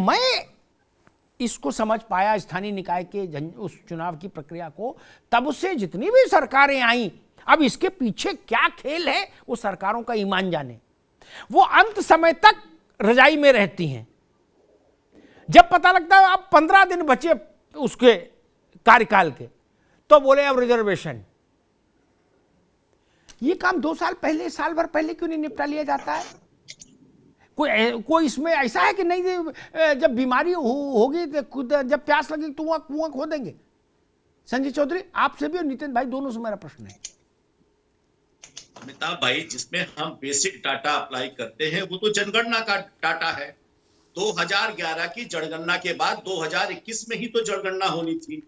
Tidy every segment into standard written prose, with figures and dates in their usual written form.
मैं इसको समझ पाया स्थानीय निकाय के उस चुनाव की प्रक्रिया को, तब से जितनी भी सरकारें आई, अब इसके पीछे क्या खेल है वो सरकारों का ईमान जाने। वो अंत समय तक रजाई में रहती हैं। जब पता लगता है अब 15 दिन बचे उसके कार्यकाल के, तो बोले अब रिजर्वेशन। ये काम 2 साल पहले, साल भर पहले क्यों नहीं निपटा लिया जाता है? कोई इसमें ऐसा है कि नहीं, जब बीमारी होगी तो खुद, जब प्यास लगेगी तो वहां कुआं खोदेंगे? संजय चौधरी, आपसे भी और नितिन भाई दोनों से मेरा प्रश्न है। अमिताभ भाई, जिसमें हम बेसिक डाटा अप्लाई करते हैं वो तो जनगणना का डाटा है। 2011 की जनगणना के बाद 2021 में ही तो जनगणना होनी थी।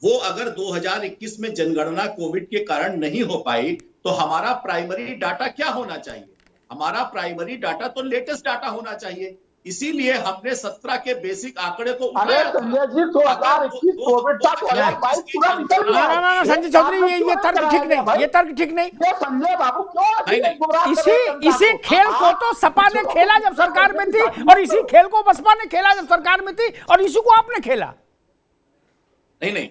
वो अगर 2021 में जनगणना कोविड के कारण नहीं हो पाई तो हमारा प्राइमरी डाटा क्या होना चाहिए? हमारा प्राइमरी डाटा तो लेटेस्ट डाटा होना चाहिए। इसीलिए हमने 17 के बेसिक आंकड़े को अरे संजय जी, 2021 कोविड था, 2022 पूरा निकल गया। ना संजय चौधरी, ये तर्क ठीक नहीं, ये तर्क ठीक नहीं। संजय बाबू क्यों इसी खेल को तो सपा ने खेला जब सरकार में थी, और इसी खेल को बसपा ने खेला जब सरकार में थी, और इसी को आपने खेला। नहीं,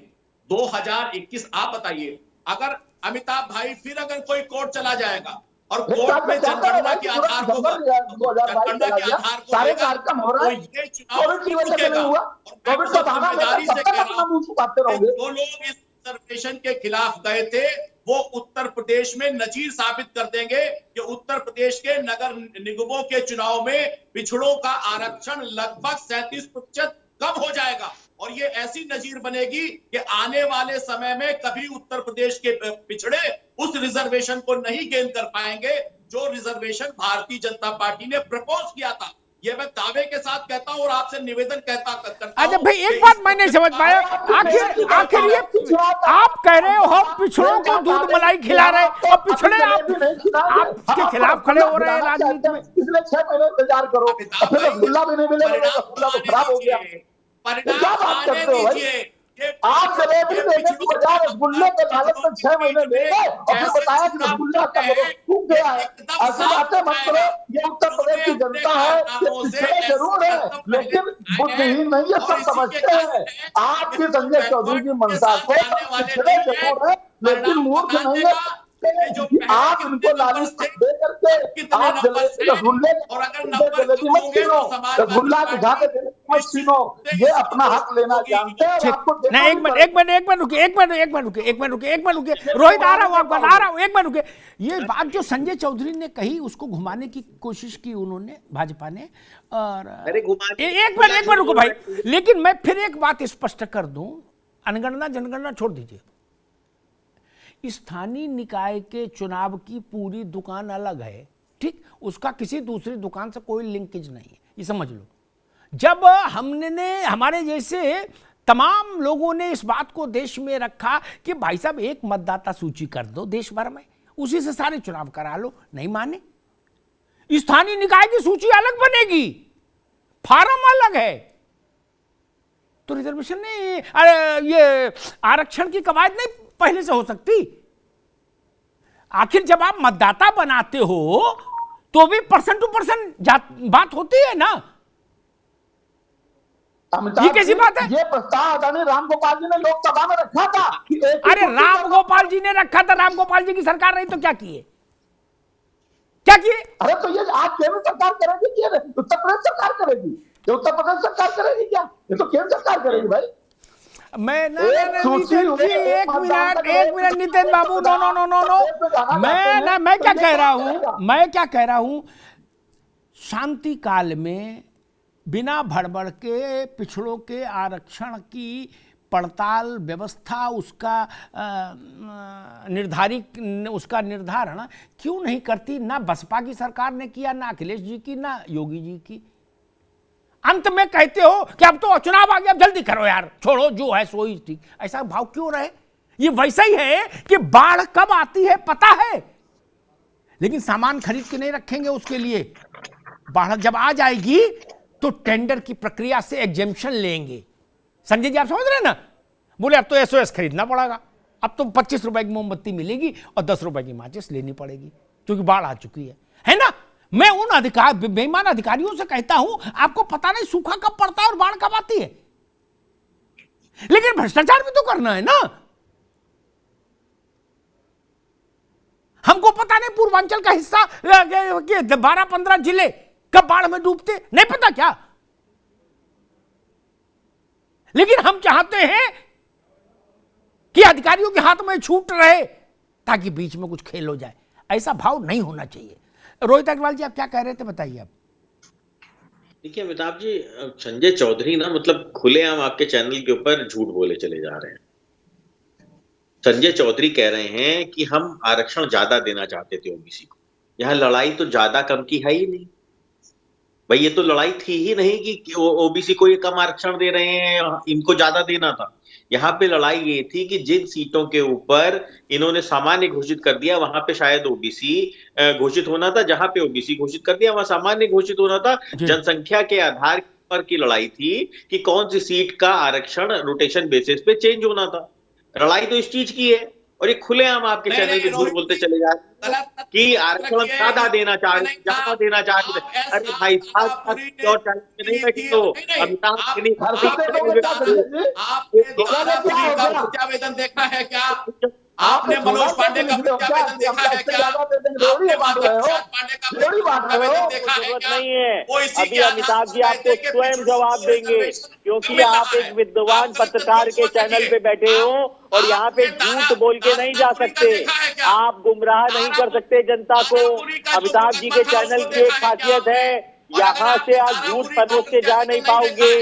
2021 आप बताइए, अगर अमिताभ भाई फिर अगर कोई कोर्ट चला जाएगा और कोर्ट में जनगणना के आधार को सारे कार्यक्रम हो रहा है, कोविड की वजह से नहीं हुआ, कोविड का बहाना लेकर कब तक अपना मुंह छुपाते रहोगे? जो लोग इस रिजर्वेशन के खिलाफ गए थे वो उत्तर प्रदेश में नजीर साबित कर देंगे कि उत्तर प्रदेश के नगर निगमों के चुनाव में पिछड़ों का आरक्षण लगभग 37% कम हो जाएगा, और ये ऐसी नजीर बनेगी कि आने वाले समय में कभी उत्तर प्रदेश के पिछड़े उस रिजर्वेशन को नहीं गेन कर पाएंगे जो रिजर्वेशन भारतीय जनता पार्टी ने प्रपोज किया था। ये मैं दावे के साथ कहता हूं और आपसे निवेदन करता हूं। अच्छा भाई, एक बात मैं नहीं समझ पाया, आखिर ये आप कह रहे हो हम पिछड़ों को दूध मलाई खिला रहे, और पिछड़े आपके खिलाफ खड़े हो रहे हैं राजनीति में। पिछले 6 महीने इंतजार करो, फिर रसगुल्ला भी नहीं मिलेगा, रसगुल्ला तो खराब हो गया। क्या बात करते हो भाई? आप जलेबी देने की बजाय रसगुल्ले के लालच में 6 महीने ले गए और फिर बताया कि रसगुल्ला का सूख गया है। ऐसी बातें मत करो। ये उत्तर प्रदेश की जनता है, ये पिछड़े जरूर है लेकिन बुद्धिहीन नहीं, ये सब समझते हैं। आपकी संजय चौधरी की मंशा को पिछड़े जरूर है लेकिन मूर्ख नहीं है। आप इनको लालच दे करके आप रसगुल्ले मत छीनो, रसगुल्ला दिखा के मत छीनो, ये अपना हक लेना जानते हैं। एक मिनट रुके, रोहित आ रहा हूँ, आपको आ रहा हूँ, एक मिनट रुके। ये बात जो संजय चौधरी ने कही उसको घुमाने की कोशिश की उन्होंने, भाजपा ने, और एक मिनट रुको भाई, लेकिन मैं फिर एक बात स्पष्ट कर दूं, अनगणना जनगणना छोड़ दीजिए, स्थानीय निकाय के चुनाव की पूरी दुकान अलग है, ठीक, उसका किसी दूसरी दुकान से कोई लिंकेज नहीं है, ये समझ लो। जब हमने हमारे जैसे तमाम लोगों ने इस बात को देश में रखा कि भाई साहब एक मतदाता सूची कर दो देश भर में, उसी से सारे चुनाव करा लो, नहीं माने। स्थानीय निकाय की सूची अलग बनेगी, फार्म अलग है, तो रिजर्वेशन नहीं, ये आरक्षण की कवायद नहीं पहले से हो सकती। आखिर जब आप मतदाता बनाते हो तो भी पर्सन टू पर्सन बात होती है ना, ये कैसी बात है? ये प्रस्ताव आदरणीय राम गोपाल जी ने लोकसभा में रखा था। अरे राम गोपाल जी ने रखा था, राम गोपाल जी की सरकार रही तो क्या किए? अरे तो ये आज केंद्र सरकार करेगी कि उत्तर प्रदेश सरकार करेगी? ये उत्तर प्रदेश सरकार करेगी क्या? ये तो केंद्र सरकार करेगी भाई। मैं एक मिनट नितिन बाबू, नो, मैं क्या कह रहा हूं, शांति काल में बिना भड़बड़ के पिछड़ों के आरक्षण की पड़ताल व्यवस्था, उसका निर्धारण क्यों नहीं करती? ना बसपा की सरकार ने किया, ना अखिलेश जी की, ना योगी जी की। अंत में कहते हो कि अब तो चुनाव आ गया, अब जल्दी करो यार, छोड़ो जो है सो ही ठीक। ऐसा भाव क्यों रहे? ये वैसा ही है कि बाढ़ कब आती है पता है, लेकिन सामान खरीद के नहीं रखेंगे उसके लिए। बाढ़ जब आ जाएगी तो टेंडर की प्रक्रिया से एग्जेम्पशन लेंगे। संजय जी आप समझ रहे हैं ना? बोले अब तो एसओएस खरीदना पड़ेगा, अब तो 25 रुपए की मोमबत्ती मिलेगी और 10 रुपए की माचिस लेनी पड़ेगी क्योंकि बाढ़ आ चुकी है ना? मैं उन बेईमान अधिकारियों से कहता हूं, आपको पता नहीं सूखा कब पड़ता है और बाढ़ कब आती है, लेकिन भ्रष्टाचार भी तो करना है ना। हमको पता नहीं पूर्वांचल का हिस्सा 12-15 जिले कब बाढ़ में डूबते, नहीं पता क्या? लेकिन हम चाहते हैं कि अधिकारियों के हाथ में छूट रहे ताकि बीच में कुछ खेल हो जाए। ऐसा भाव नहीं होना चाहिए। रोहित अग्रवाल जी, आप क्या कह रहे थे, बताइए आप। देखिए अमिताभ जी, संजय चौधरी ना मतलब खुलेआम आपके चैनल के ऊपर झूठ बोले चले जा रहे हैं। संजय चौधरी कह रहे हैं कि हम आरक्षण ज्यादा देना चाहते थे ओबीसी को। यहां लड़ाई तो ज्यादा कम की है ही नहीं भाई, ये तो लड़ाई थी ही नहीं कि ओबीसी को ये कम आरक्षण दे रहे हैं, इनको ज्यादा देना था। यहाँ पे लड़ाई ये थी कि जिन सीटों के ऊपर इन्होंने सामान्य घोषित कर दिया वहां पे शायद ओबीसी घोषित होना था, जहां पे ओबीसी घोषित कर दिया वहां सामान्य घोषित होना था। जनसंख्या के आधार पर की लड़ाई थी कि कौन सी सीट का आरक्षण रोटेशन बेसिस पे चेंज होना था। लड़ाई तो इस चीज की है, और ये खुलेआम आपके चैनल पे झूठ बोलते चले जा रहे हैं कि आरक्षण ज्यादा देना चाह रहे, ज्यादा देना चाह रहे। अरे भाई साहब, और चैनल पे नहीं बैठी तो अमिताभ प्रत्यावेदन देखा है क्या? आपने मनोज पांडे का प्रत्यावेदन देखा है क्या? आपने पांडे का प्रत्यावेदन देखा है क्या? नहीं है। अभी अमिताभ जी आपको स्वयं जवाब देंगे, क्योंकि आप एक विद्वान पत्रकार के चैनल पे बैठे हो और यहाँ पे झूठ बोल के नहीं जा सकते, आप गुमराह नहीं कर सकते जनता को। अमिताभ जी के चैनल की एक खासियत है, यहाँ से आप झूठ परोस के जा नहीं पाओगे।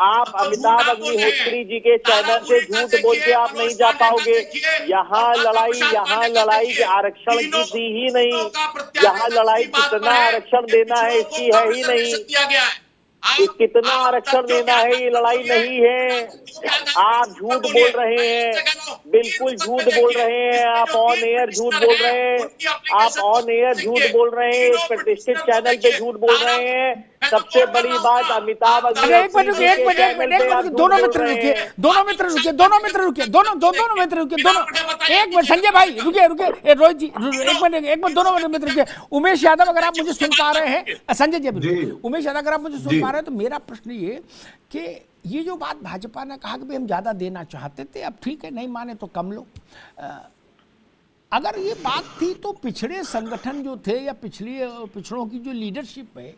आप अमिताभ अग्निहोत्री जी के चैनल से झूठ बोल के आप नहीं जा पाओगे। यहाँ लड़ाई आरक्षण की थी ही नहीं, यहाँ लड़ाई कितना आरक्षण देना है इसकी है ही नहीं। कितना आरक्षण देना है ये लड़ाई नहीं है। आप झूठ बोल रहे हैं, बिल्कुल झूठ बोल रहे हैं। आप ऑन एयर झूठ बोल रहे हैं, आप ऑन एयर झूठ बोल रहे हैं, प्रतिष्ठित चैनल पे झूठ बोल रहे हैं। सबसे बड़ी बात अमिताभ एक मिनट, दोनों मित्र रुकिए, एक मिनट संजय भाई रुकिए, रोहित जी एक मिनट, दोनों मित्र रुकिए। उमेश यादव, अगर आप मुझे सुन पा रहे हैं, संजय जी, उमेश यादव अगर आप मुझे सुन पा रहे हैं, तो मेरा प्रश्न ये कि ये जो बात भाजपा ने कहा कि हम ज्यादा देना चाहते थे, अब ठीक है नहीं माने तो कम लो, अगर ये बात थी तो पिछड़े संगठन जो थे या पिछड़ों की जो लीडरशिप है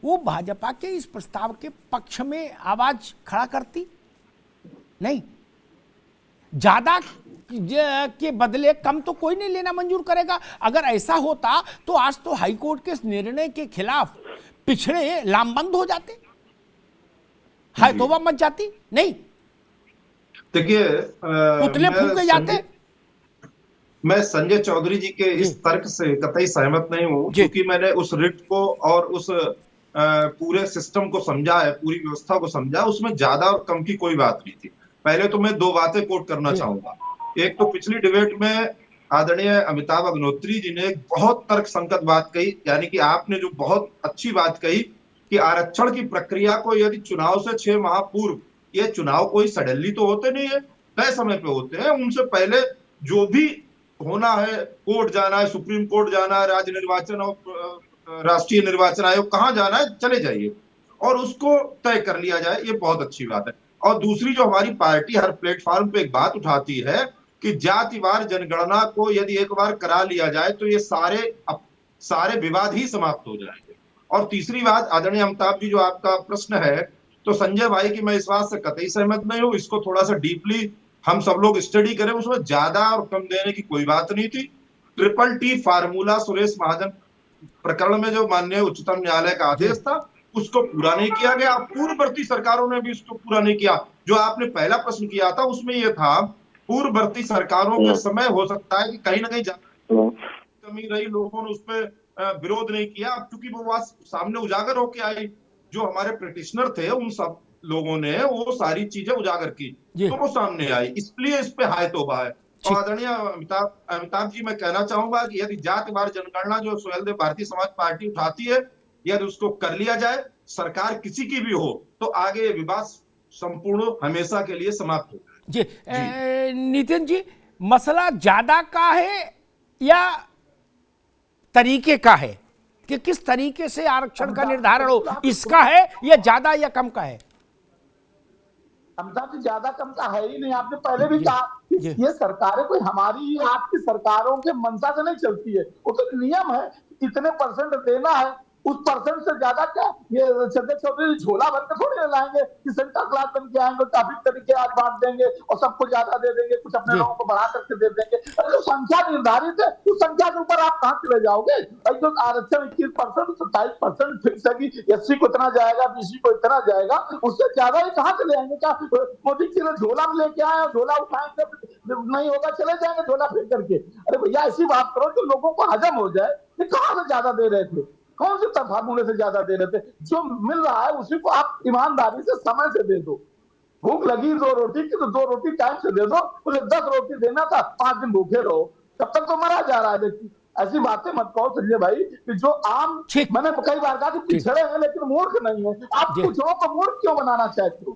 वो भाजपा के इस प्रस्ताव के पक्ष में आवाज खड़ा करती नहीं। ज्यादा के बदले कम तो कोई नहीं लेना मंजूर करेगा। अगर ऐसा होता तो आज तो हाईकोर्ट के इस निर्णय के खिलाफ पिछड़े लामबंद हो जाते, हाय तौबा मच जाती। नहीं, देखिए पुतले फूके जाते। मैं संजय चौधरी जी के इस तर्क से कतई सहमत नहीं हूं, क्योंकि मैंने उस रिट को और उस पूरे सिस्टम को समझा है, पूरी व्यवस्था को समझा, उसमें ज्यादा और कम की कोई बात नहीं थी। पहले तो मैं दो बातें कोट करना चाहूंगा। एक तो पिछली डिबेट में आदरणीय अमिताभ अग्निहोत्री जी ने एक बहुत तर्क संगत बात कही, यानी कि आपने जो बहुत अच्छी बात कही कि आरक्षण की प्रक्रिया को यदि चुनाव से 6 माह पूर्व, ये चुनाव कोई सडनली तो होते नहीं है, तय समय पे होते हैं, उनसे पहले जो भी होना है, कोर्ट जाना है, सुप्रीम कोर्ट जाना है, राज्य निर्वाचन और राष्ट्रीय निर्वाचन आयोग कहाँ जाना है चले जाइए और उसको तय कर लिया जाए, ये बहुत अच्छी बात है। और दूसरी जो हमारी पार्टी हर प्लेटफॉर्म पे एक बात उठाती है कि जातिवार जनगणना को यदि एक बार करा लिया जाए तो ये सारे विवाद ही समाप्त हो जाएंगे। और तीसरी बात, आदरणीय अमिताभ जी, जो आपका प्रश्न है, तो संजय भाई की मैं इस बात से कतई सहमत नहीं हूँ। इसको थोड़ा सा डीपली हम सब लोग स्टडी करें, उसमें ज्यादा और कम देने की कोई बात नहीं थी। TTT फार्मूला सुरेश महाजन प्रकरण में जो माननीय उच्चतम न्यायालय का आदेश था उसको पूरा नहीं किया गया। पूर्ववर्ती सरकारों ने भी उसको पूरा नहीं किया। जो आपने पहला प्रश्न किया था उसमें यह था, पूर्ववर्ती सरकारों के समय हो सकता है कि कहीं ना कहीं कमी रही, लोगों ने उस पर विरोध नहीं किया। क्योंकि वो बात सामने उजागर होके आई, जो हमारे पिटिशनर थे उन सब लोगों ने वो सारी चीजें उजागर की, तो वो सामने आई, इसलिए इस पे हाय तौबा है। और आदरणीय अमिताभ जी, मैं कहना चाहूंगा कि यदि जातिवार जनगणना जो सुहेलदेव भारतीय समाज पार्टी उठाती है, यदि उसको कर लिया जाए, सरकार किसी की भी हो, तो आगे विवाद संपूर्ण हमेशा के लिए समाप्त हो जी। नितिन जी, मसला ज्यादा का है या तरीके का है? कि किस तरीके से आरक्षण का निर्धारण हो, इसका है या ज्यादा या कम का है? अमिताभ जी, ज्यादा कम का है ही नहीं। आपने पहले भी कहा कि ये सरकारें कोई हमारी आपकी सरकारों के मंशा से नहीं चलती है, वो तो नियम है, इतने परसेंट देना है, उस परसेंट से ज्यादा क्या ये संजय चौधरी झोला भर के थोड़ी लाएंगे कि सेंटर क्लास बन के आएंगे, काफी तरीके आज बांट देंगे और सबको ज्यादा दे देंगे, कुछ अपने लोगों को बढ़ा करके दे देंगे। अरे जो संख्या निर्धारित है उस संख्या के ऊपर आप कहाँ चले जाओगे? जो आरक्षण 21%, 27% फिक्स है कि एससी को इतना जाएगा, बीसी को इतना जाएगा, उससे ज्यादा ही कहाँ चले जाएंगे? क्या मोदी जी ने झोला में लेके आए, झोला उठाएंगे, नहीं होगा चले जाएंगे झोला फेंक करके? अरे भैया ऐसी बात करो जो लोगों को हजम हो जाए। कि कहाँ से ज्यादा दे रहे थे, कौन से फार्मूले से ज्यादा दे रहे थे? जो मिल रहा है उसी को आप ईमानदारी से समय से दे दो। भूख लगी 2 रोटी की तो 2 रोटी टाइम से दे दो, उसे 10 रोटी देना था, 5 दिन भूखे रहो, तब तक तो मरा जा रहा है व्यक्ति। ऐसी बातें मत कहो संजय भाई कि जो आम, मैंने कई बार कहा कि पिछड़े हैं लेकिन मूर्ख नहीं है। आप पिछड़ों को मूर्ख क्यों बनाना चाहते हो?